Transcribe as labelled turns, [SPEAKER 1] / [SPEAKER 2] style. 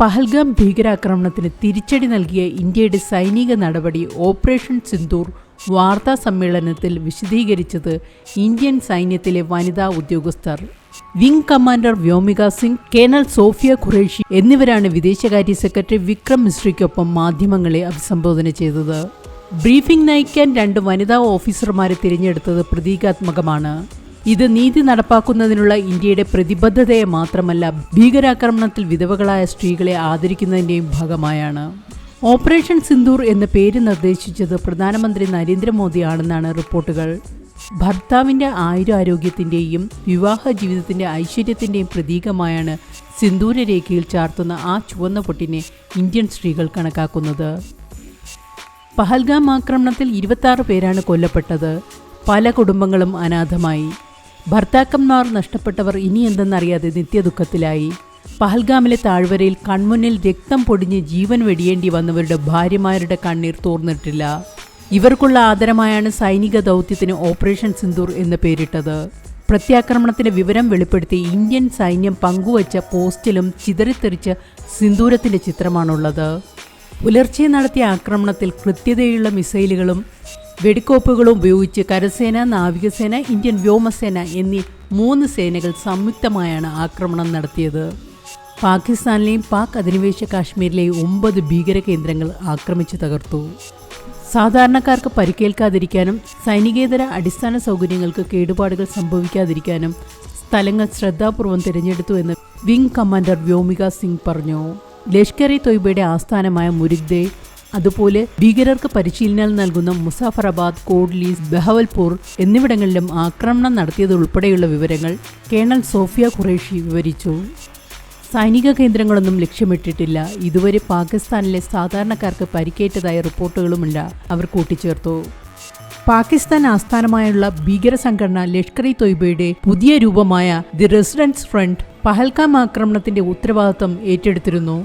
[SPEAKER 1] പഹൽഗാം ഭീകരാക്രമണത്തിന് തിരിച്ചടി നൽകിയ ഇന്ത്യയുടെ സൈനിക നടപടി ഓപ്പറേഷൻ സിന്ദൂർ വാർത്താ സമ്മേളനത്തിൽ വിശദീകരിച്ചത് ഇന്ത്യൻ സൈന്യത്തിലെ വനിതാ ഉദ്യോഗസ്ഥർ. Wing commander Vyomika Singh, colonel Sofiya Qureshi എന്നിവരാണ് വിദേശകാര്യ സെക്രട്ടറി വിക്രം മിശ്രയ്ക്കൊപ്പം മാധ്യമങ്ങളെ അഭിസംബോധന ചെയ്തത്. ബ്രീഫിംഗ് നയിക്കാൻ 2 വനിതാ ഓഫീസർമാരെ തിരഞ്ഞെടുത്തത് പ്രതീകാത്മകമാണ്. ഇത് നീതി നടപ്പാക്കുന്നതിനുള്ള ഇന്ത്യയുടെ പ്രതിബദ്ധതയെ മാത്രമല്ല, ഭീകരാക്രമണത്തിൽ വിധവകളായ സ്ത്രീകളെ ആദരിക്കുന്നതിൻ്റെയും ഭാഗമായാണ്. ഓപ്പറേഷൻ സിന്ദൂർ എന്ന പേര് നിർദ്ദേശിച്ചത് പ്രധാനമന്ത്രി നരേന്ദ്രമോദിയാണെന്നാണ് റിപ്പോർട്ടുകൾ. ഭർത്താവിൻ്റെ ആയുരാരോഗ്യത്തിൻ്റെയും വിവാഹ ജീവിതത്തിൻ്റെ ഐശ്വര്യത്തിൻ്റെയും പ്രതീകമായാണ് സിന്ദൂരരേഖയിൽ ചാർത്തുന്ന ആ ചുവന്ന പൊട്ടിനെ ഇന്ത്യൻ സ്ത്രീകൾ കണക്കാക്കുന്നത്. പഹൽഗാം ആക്രമണത്തിൽ 26 പേരാണ് കൊല്ലപ്പെട്ടത്. പല കുടുംബങ്ങളും അനാഥമായി. ഭർത്താക്കന്മാർ നഷ്ടപ്പെട്ടവർ ഇനി എന്തെന്നറിയാതെ നിത്യദുഃഖത്തിലായി. പഹൽഗാമിലെ താഴ്വരയിൽ കൺമുന്നിൽ രക്തം പൊടിഞ്ഞ് ജീവൻ വെടിയേണ്ടി വന്നവരുടെ ഭാര്യമാരുടെ കണ്ണീർ തോർന്നിട്ടില്ല. ഇവർക്കുള്ള ആദരമായാണ് സൈനിക ദൗത്യത്തിന് ഓപ്പറേഷൻ സിന്ദൂർ എന്ന് പേരിട്ടത്. പ്രത്യാക്രമണത്തിന്റെ വിവരം വെളിപ്പെടുത്തി ഇന്ത്യൻ സൈന്യം പങ്കുവച്ച പോസ്റ്റിലും ചിതറിത്തെറിച്ച സിന്ദൂരത്തിന്റെ ചിത്രമാണുള്ളത്. പുലർച്ചെ നടത്തിയ ആക്രമണത്തിൽ കൃത്യതയുള്ള മിസൈലുകളും വെടിക്കോപ്പുകളും ഉപയോഗിച്ച് കരസേന, നാവികസേന, ഇന്ത്യൻ വ്യോമസേന എന്നീ 3 സേനകൾ സംയുക്തമായാണ് ആക്രമണം നടത്തിയത്. പാകിസ്ഥാനിലെയും പാക് അധിനിവേശ കാശ്മീരിലെയും 9 ഭീകര കേന്ദ്രങ്ങൾ ആക്രമിച്ചു തകർത്തു. സാധാരണക്കാർക്ക് പരിക്കേൽക്കാതിരിക്കാനും സൈനികേതര അടിസ്ഥാന സൗകര്യങ്ങൾക്ക് കേടുപാടുകൾ സംഭവിക്കാതിരിക്കാനും സ്ഥലങ്ങൾ ശ്രദ്ധാപൂർവം തിരഞ്ഞെടുത്തുവെന്ന് വിംഗ് കമാൻഡർ വ്യോമിക സിംഗ് പറഞ്ഞു. ലഷ്കർ ഇ തൊയ്ബയുടെ ആസ്ഥാനമായ മുരിഗ്ദേ, അതുപോലെ ഭീകരർക്ക് പരിശീലനം നൽകുന്ന മുസാഫറാബാദ്, കോഡ്ലീസ്, ബഹവൽപൂർ എന്നിവിടങ്ങളിലും ആക്രമണം നടത്തിയതുൾപ്പെടെയുള്ള വിവരങ്ങൾ കേണൽ സോഫിയ ഖുറേഷി വിവരിച്ചു. സൈനിക കേന്ദ്രങ്ങളൊന്നും ലക്ഷ്യമിട്ടിട്ടില്ല. ഇതുവരെ പാകിസ്ഥാനിലെ സാധാരണക്കാർക്ക് പരിക്കേറ്റതായ റിപ്പോർട്ടുകളുമില്ല, അവർ കൂട്ടിച്ചേർത്തു. പാകിസ്ഥാൻ ആസ്ഥാനമായുള്ള ഭീകര സംഘടന ലഷ്കർ ഇ തൊയ്ബയുടെ പുതിയ രൂപമായ ദി റെസിഡൻസ് ഫ്രണ്ട് പഹൽഗാം ആക്രമണത്തിന്റെ ഉത്തരവാദിത്തം ഏറ്റെടുത്തിരുന്നു.